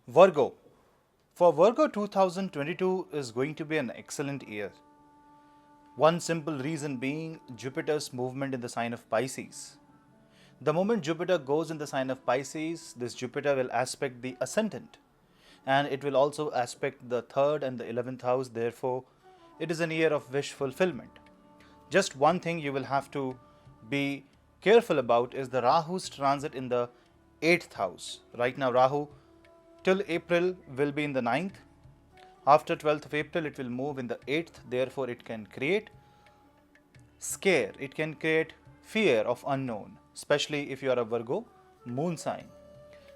Virgo. For Virgo, 2022 is going to be an excellent year. One simple reason being Jupiter's movement in the sign of Pisces. The moment Jupiter goes in the sign of Pisces, this Jupiter will aspect the ascendant and it will also aspect the 3rd and the 11th house. Therefore, it is an year of wish fulfillment. Just one thing you will have to be careful about is the Rahu's transit in the 8th house. Right now, Rahu till April will be in the 9th. After 12th of April, it will move in the 8th. Therefore, it can create scare. It can create fear of unknown, especially if you are a Virgo moon sign.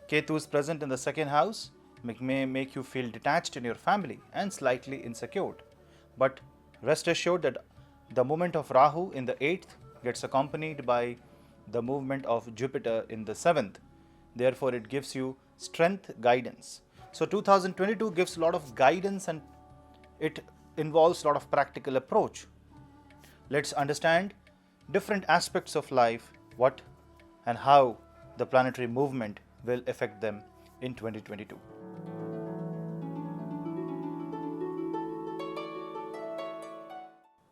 Ketu is present in the 2nd house, may make you feel detached in your family and slightly insecure. But rest assured that the movement of Rahu in the 8th gets accompanied by the movement of Jupiter in the 7th. Therefore, it gives you strength, guidance. So 2022 gives a lot of guidance and it involves a lot of practical approach. Let's understand different aspects of life, what and how the planetary movement will affect them in 2022.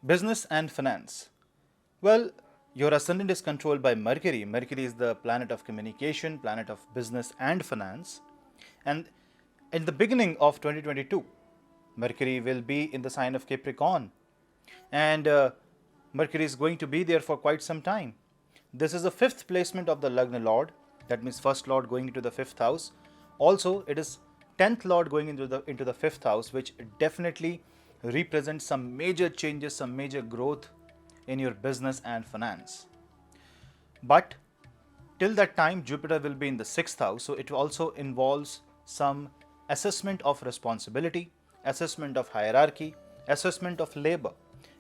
Business and finance. Well, your ascendant is controlled by Mercury. Mercury is the planet of communication, planet of business and finance. And in the beginning of 2022, Mercury will be in the sign of Capricorn. And Mercury is going to be there for quite some time. This is the 5th placement of the Lagna Lord. That means 1st Lord going into the 5th house. Also, it is 10th Lord going into the 5th house, which definitely represents some major changes, some major growth in your business and finance. But till that time, Jupiter will be in the 6th house, so it also involves some assessment of responsibility, assessment of hierarchy, assessment of labor.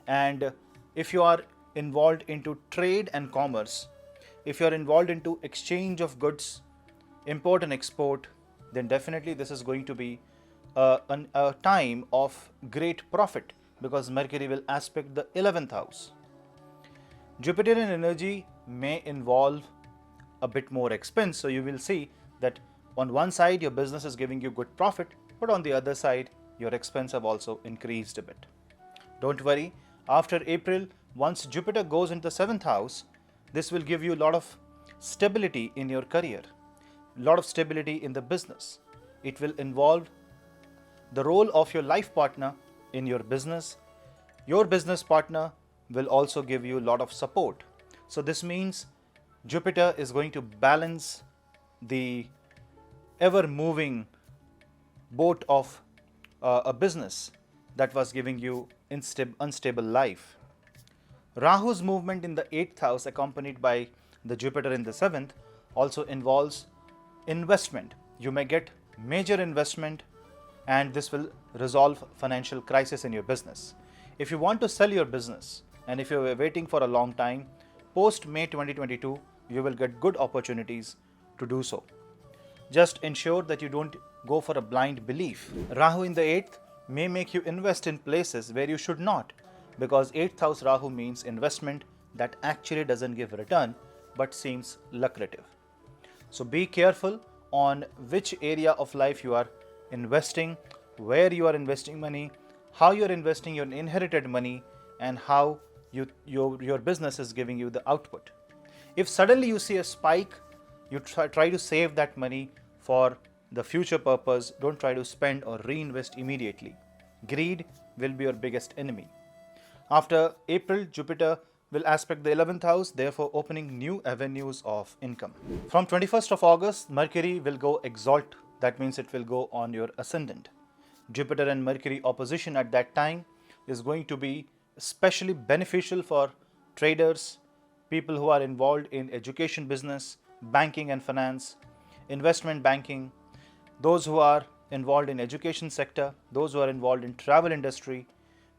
And if you are involved into trade and commerce, if you are involved into exchange of goods, import and export, then definitely this is going to be a time of great profit because Mercury will aspect the 11th house. Jupiterian energy may involve a bit more expense, so you will see that on one side your business is giving you good profit, but on the other side your expense have also increased a bit. Don't worry, after April, once Jupiter goes into the 7th house, this will give you a lot of stability in your career, a lot of stability in the business. It will involve the role of your life partner in your business. Your business partner will also give you a lot of support. So this means Jupiter is going to balance the ever moving boat of a business that was giving you unstable life. Rahu's movement in the 8th house accompanied by the Jupiter in the 7th also involves investment. You may get major investment and this will resolve financial crisis in your business. If you want to sell your business and if you were waiting for a long time, post May 2022, you will get good opportunities to do so. Just ensure that you don't go for a blind belief. Rahu in the 8th may make you invest in places where you should not, because 8th house Rahu means investment that actually doesn't give return but seems lucrative. So be careful on which area of life you are investing, where you are investing money, how you are investing your inherited money, and how your business is giving you the output. If suddenly you see a spike, you try to save that money for the future purpose. Don't try to spend or reinvest immediately. Greed will be your biggest enemy. After April, Jupiter will aspect the 11th house, therefore opening new avenues of income. From 21st of August, Mercury will go exalt. That means it will go on your ascendant. Jupiter and Mercury opposition at that time is going to be especially beneficial for traders, people who are involved in education business, banking and finance, investment banking, those who are involved in education sector, those who are involved in travel industry.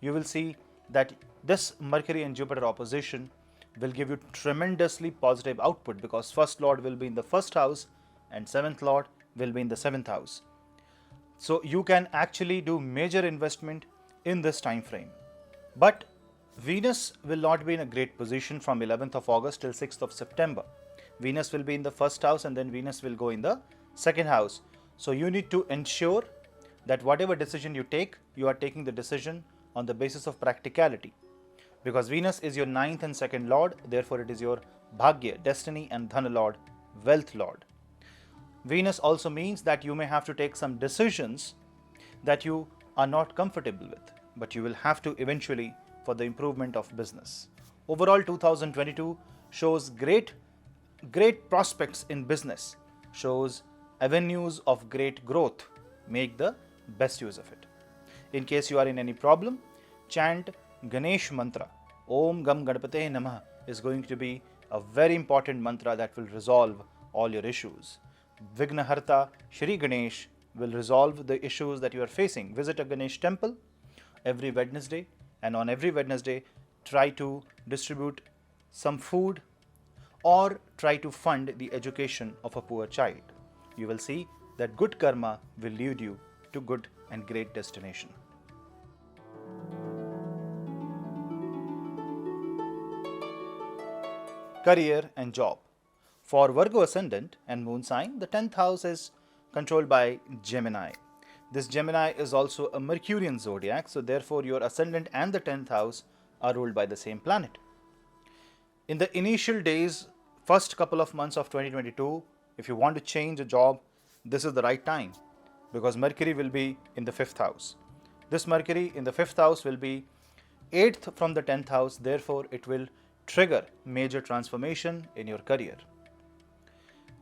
You will see that this Mercury and Jupiter opposition will give you tremendously positive output because 1st Lord will be in the 1st house and 7th Lord will be in the 7th house. So you can actually do major investment in this time frame. But Venus will not be in a great position from 11th of August till 6th of September. Venus will be in the 1st house and then Venus will go in the 2nd house. So you need to ensure that whatever decision you take, you are taking the decision on the basis of practicality. Because Venus is your ninth and second lord, therefore it is your bhagya, destiny, and dhana lord, wealth lord. Venus also means that you may have to take some decisions that you are not comfortable with, but you will have to eventually for the improvement of business. Overall, 2022 shows great prospects in business, shows avenues of great growth. Make the best use of it. In case you are in any problem, chant Ganesh mantra. Om Gam Ganapate Namah is going to be a very important mantra that will resolve all your issues. Vignaharta Shri Ganesh will resolve the issues that you are facing. Visit a Ganesh temple every Wednesday, and on every Wednesday, try to distribute some food or try to fund the education of a poor child. You will see that good karma will lead you to good and great destination. Career and job. For Virgo ascendant and moon sign, the 10th house is controlled by Gemini. This Gemini is also a Mercurian zodiac, so therefore your ascendant and the 10th house are ruled by the same planet. In the initial days, first couple of months of 2022, if you want to change a job, this is the right time because Mercury will be in the 5th house. This Mercury in the 5th house will be 8th from the 10th house, therefore it will trigger major transformation in your career.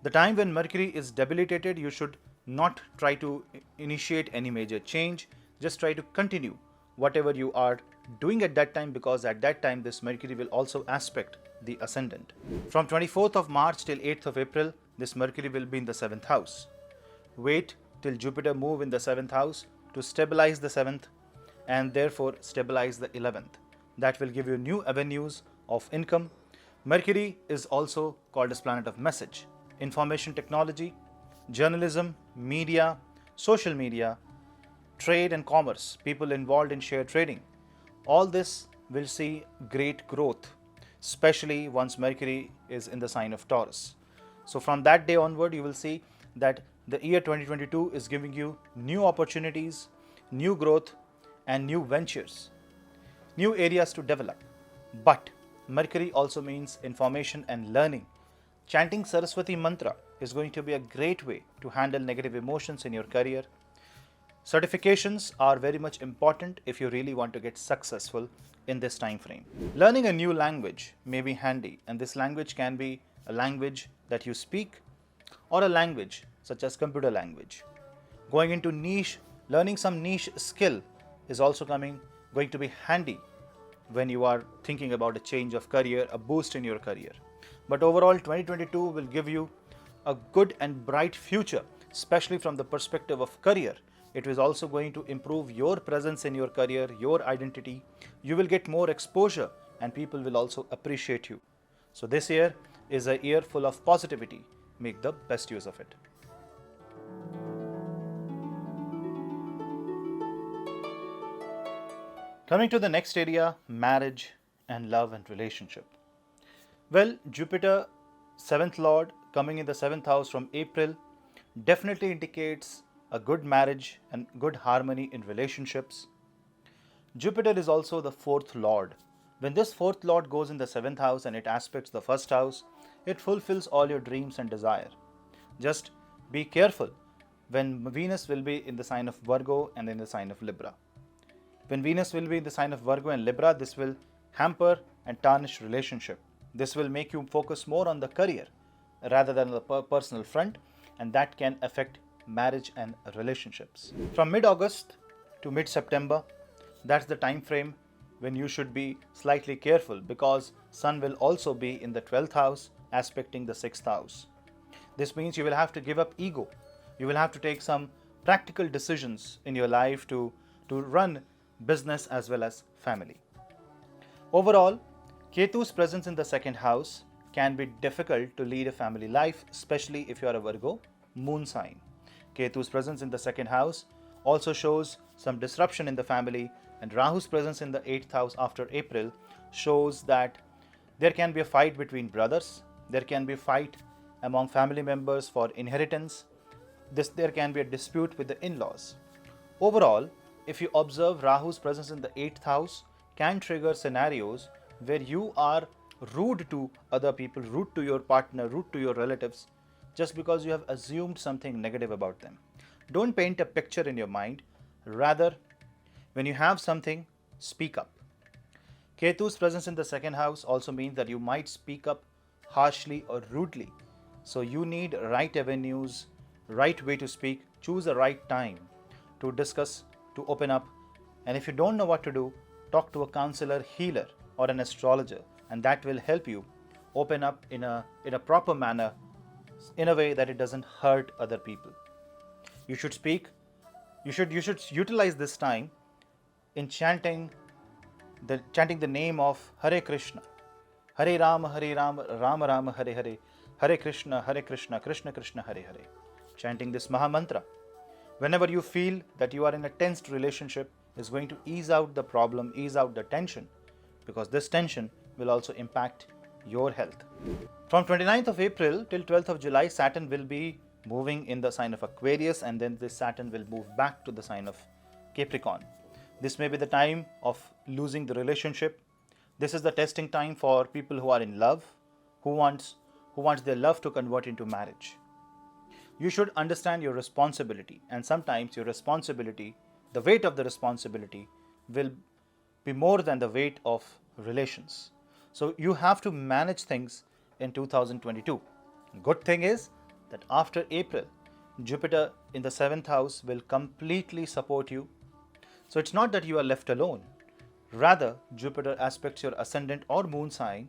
The time when Mercury is debilitated, you should not try to initiate any major change. Just try to continue whatever you are doing at that time, because at that time this Mercury will also aspect the ascendant. From 24th of March till 8th of April, this Mercury will be in the 7th house. Wait till Jupiter move in the 7th house to stabilize the 7th and therefore stabilize the 11th. That will give you new avenues of income. Mercury is also called as planet of message, information technology, journalism, media, social media, trade and commerce, people involved in share trading. All this will see great growth, especially once Mercury is in the sign of Taurus. So from that day onward, you will see that the year 2022 is giving you new opportunities, new growth, and new ventures, new areas to develop. But Mercury also means information and learning. Chanting Saraswati mantra is going to be a great way to handle negative emotions in your career. Certifications are very much important if you really want to get successful in this time frame. Learning a new language may be handy, and this language can be a language that you speak or a language such as computer language. Going into niche, learning some niche skill is also going to be handy when you are thinking about a change of career, a boost in your career. But overall, 2022 will give you a good and bright future, especially from the perspective of career. It is also going to improve your presence in your career, your identity. You will get more exposure and people will also appreciate you. So this year is a year full of positivity. Make the best use of it. Coming to the next area, marriage and love and relationship. Well, Jupiter, 7th Lord, coming in the 7th house from April, definitely indicates a good marriage and good harmony in relationships. Jupiter is also the 4th Lord. When this 4th Lord goes in the 7th house and it aspects the 1st house, it fulfills all your dreams and desire. Just be careful when Venus will be in the sign of Virgo and in the sign of Libra. When Venus will be in the sign of Virgo and Libra, this will hamper and tarnish relationship. This will make you focus more on the career rather than the personal front, and that can affect marriage and relationships. From mid-August to mid-September, that's the time frame when you should be slightly careful, because Sun will also be in the 12th house aspecting the 6th house. This means you will have to give up ego. You will have to take some practical decisions in your life to run business as well as family. Overall, Ketu's presence in the 2nd house can be difficult to lead a family life, especially if you are a Virgo moon sign. Ketu's presence in the 2nd house also shows some disruption in the family, and Rahu's presence in the 8th house after April shows that there can be a fight between brothers, there can be a fight among family members for inheritance, there can be a dispute with the in-laws. Overall, if you observe, Rahu's presence in the 8th house can trigger scenarios where you are rude to other people, rude to your partner, rude to your relatives, just because you have assumed something negative about them. Don't paint a picture in your mind. Rather, when you have something, speak up. Ketu's presence in the 2nd house also means that you might speak up harshly or rudely. So you need right avenues, right way to speak, choose a right time to discuss, to open up. And if you don't know what to do, talk to a counselor, healer, or an astrologer, and that will help you open up in a proper manner, in a way that it doesn't hurt other people. You should speak. You should utilize this time in chanting the name of Hare Krishna, Hare Rama, Rama Rama, Hare Hare, Hare Krishna, Krishna Krishna, Hare Hare. Chanting this Maha Mantra. Whenever you feel that you are in a tensed relationship, is going to ease out the problem, ease out the tension, because this tension will also impact your health. From 29th of April till 12th of July, Saturn will be moving in the sign of Aquarius, and then this Saturn will move back to the sign of Capricorn. This may be the time of losing the relationship. This is the testing time for people who are in love, who wants their love to convert into marriage. You should understand your responsibility, and sometimes your responsibility, the weight of the responsibility, will be more than the weight of relations. So you have to manage things in 2022. Good thing is that after April, Jupiter in the 7th house will completely support you. So it's not that you are left alone. Rather, Jupiter aspects your ascendant or moon sign,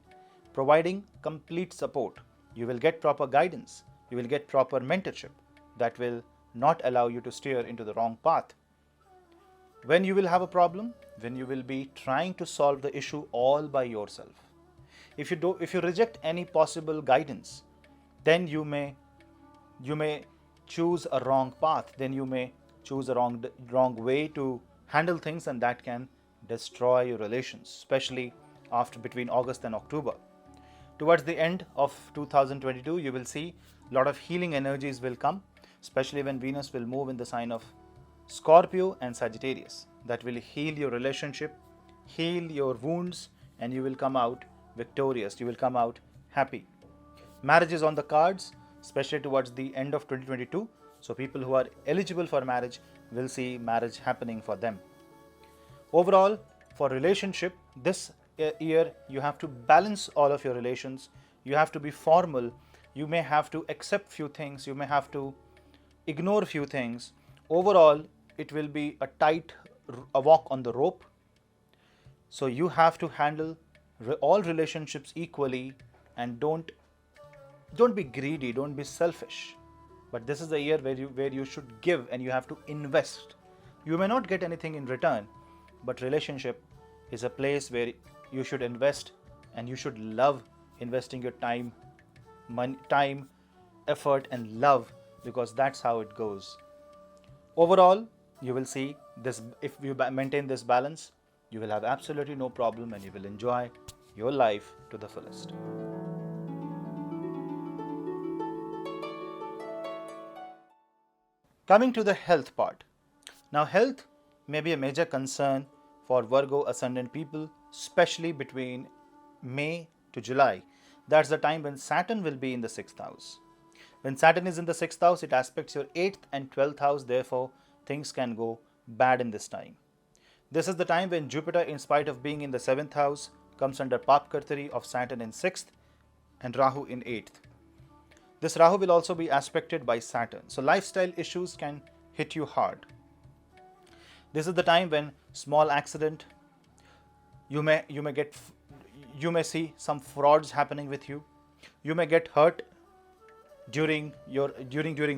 providing complete support. You will get proper guidance. You will get proper mentorship that will not allow you to steer into the wrong path. When you will have a problem, when you will be trying to solve the issue all by yourself. If you reject any possible guidance, then you may choose a wrong path. Then you may choose a wrong way to handle things, and that can destroy your relations, especially between August and October. Towards the end of 2022, you will see a lot of healing energies will come, especially when Venus will move in the sign of Scorpio and Sagittarius. That will heal your relationship, heal your wounds, and you will come out victorious. You will come out happy. Marriage is on the cards, especially towards the end of 2022. So people who are eligible for marriage will see marriage happening for them. Overall, for relationship, this year you have to balance all of your relations. You have to be formal. You may have to accept few things. You may have to ignore few things. Overall, it will be a walk on the rope. So you have to handle all relationships equally, and don't be greedy, don't be selfish. But this is the year where you should give, and you have to invest. You may not get anything in return, but relationship is a place where you should invest, and you should love investing your time, effort, and love, because that's how it goes. Overall, you will see this. If you maintain this balance, you will have absolutely no problem, and you will enjoy your life to the fullest. Coming to the health part. Now, health may be a major concern for Virgo ascendant people, especially between May to July. That's the time when Saturn will be in the 6th house. When Saturn is in the 6th house, it aspects your 8th and 12th house. Therefore, things can go bad in this time. This is the time when Jupiter, in spite of being in the 7th house, comes under Papkartari of Saturn in 6th and Rahu in 8th. This Rahu will also be aspected by Saturn. So lifestyle issues can hit you hard. This is the time when small accident, you may see some frauds happening with you. You may get hurt during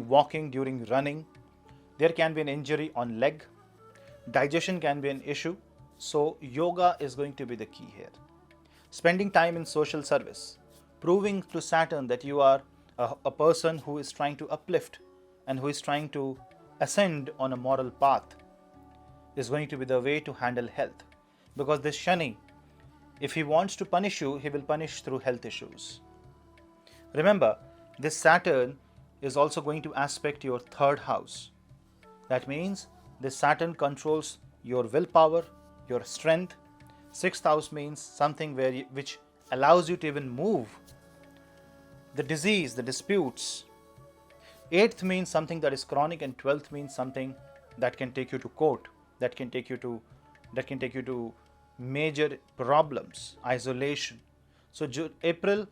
walking, during running. There can be an injury on leg. Digestion can be an issue. So yoga is going to be the key here. Spending time in social service, proving to Saturn that you are a person who is trying to uplift and who is trying to ascend on a moral path, is going to be the way to handle health. Because this Shani, if he wants to punish you, he will punish through health issues. Remember, this Saturn is also going to aspect your third house. That means this Saturn controls your willpower, your strength. Sixth house means something which allows you to even move. The disease, the disputes. Eighth means something that is chronic, and 12th means something that can take you to court, that can take you to major problems, isolation. So April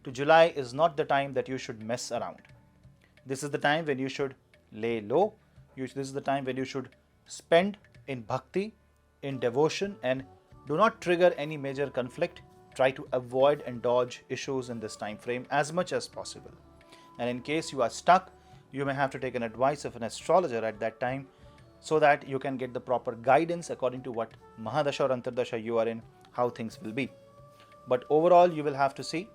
to July is not the time that you should mess around. This is the time when you should lay low. This is the time when you should spend in bhakti, in devotion, and do not trigger any major conflict. Try to avoid and dodge issues in this time frame as much as possible. And in case you are stuck, you may have to take an advice of an astrologer at that time so that you can get the proper guidance according to what Mahadasha or Antardasha you are in, how things will be. But overall, you will have to see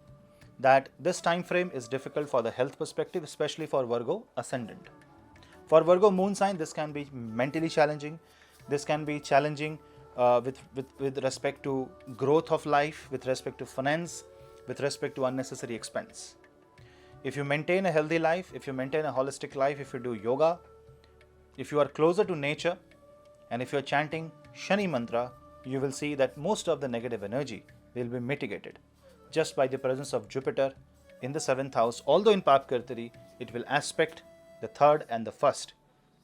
that this time frame is difficult for the health perspective, especially for Virgo ascendant. For Virgo moon sign, this can be mentally challenging. This can be challenging with respect to growth of life, with respect to finance, with respect to unnecessary expense. If you maintain a healthy life, if you maintain a holistic life, if you do yoga, if you are closer to nature, and if you are chanting Shani mantra, you will see that most of the negative energy will be mitigated just by the presence of Jupiter in the 7th house. Although in Papkartari, it will aspect the 3rd and the 1st.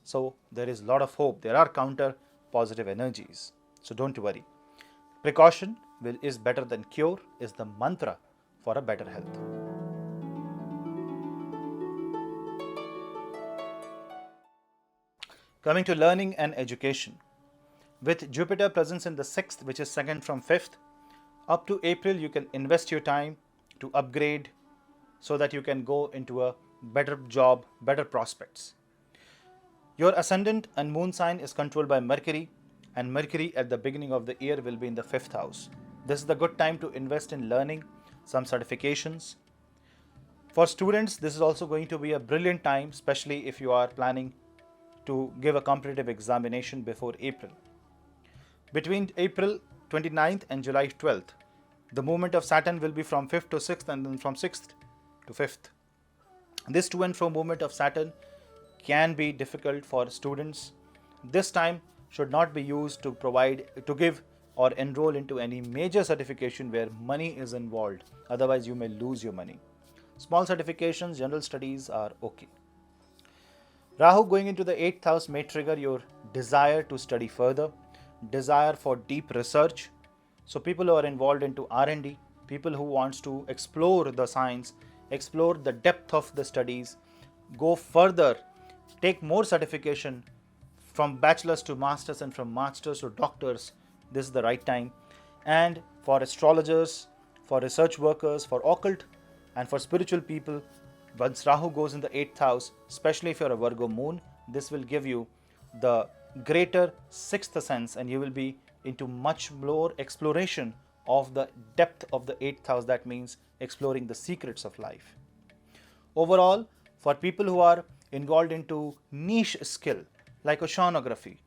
So there is a lot of hope. There are counter positive energies. So don't worry. Precaution is better than cure is the mantra for a better health. Coming to learning and education. With Jupiter presence in the 6th, which is second from 5th, up to April, you can invest your time to upgrade so that you can go into a better job, better prospects. Your ascendant and moon sign is controlled by Mercury, and Mercury at the beginning of the year will be in the 5th house. This is the good time to invest in learning some certifications. For students, this is also going to be a brilliant time, especially if you are planning to give a competitive examination before April. Between April 29th and July 12th, the movement of Saturn will be from 5th to 6th and then from 6th to 5th. This to and fro movement of Saturn can be difficult for students. This time should not be used to give or enroll into any major certification where money is involved. Otherwise, you may lose your money. Small certifications, general studies are okay. Rahu going into the 8th house may trigger your desire to study further, desire for deep research. So people who are involved into R&D, people who wants to explore the science, explore the depth of the studies, go further, take more certification from bachelor's to master's and from master's to doctors, this is the right time. And for astrologers, for research workers, for occult and for spiritual people, once Rahu goes in the 8th house, especially if you're a Virgo moon, this will give you the greater 6th sense and you will be into much more exploration of the depth of the 8th house. That means exploring the secrets of life. Overall, for people who are involved into niche skill like oceanography,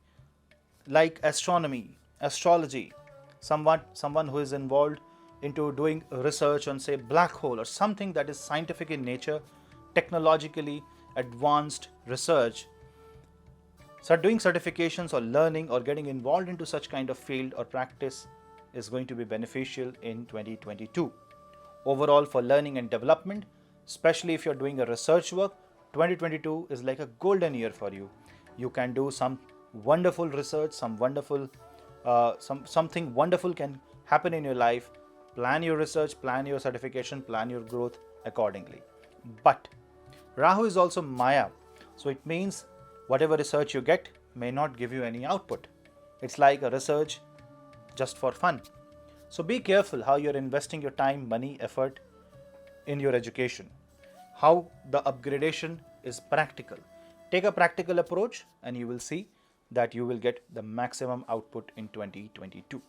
like astronomy, astrology, someone who is involved into doing research on say black hole or something that is scientific in nature, technologically advanced research, so doing certifications or learning or getting involved into such kind of field or practice is going to be beneficial in 2022. Overall, for learning and development, especially if you're doing a research work, 2022 is like a golden year for you. You can do some wonderful research, something wonderful can happen in your life. Plan your research, plan your certification, plan your growth accordingly. But Rahu is also Maya, so it means whatever research you get may not give you any output. It's like a research just for fun. So be careful how you're investing your time, money, effort in your education. How the upgradation is practical. Take a practical approach and you will see that you will get the maximum output in 2022.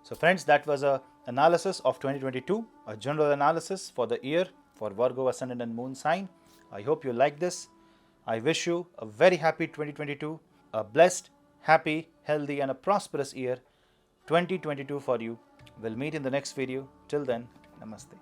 So friends, that was an analysis of 2022, a general analysis for the year for Virgo, Ascendant and Moon sign. I hope you like this. I wish you a very happy 2022, a blessed, happy, healthy and a prosperous year 2022 for you. We'll meet in the next video. Till then, namaste.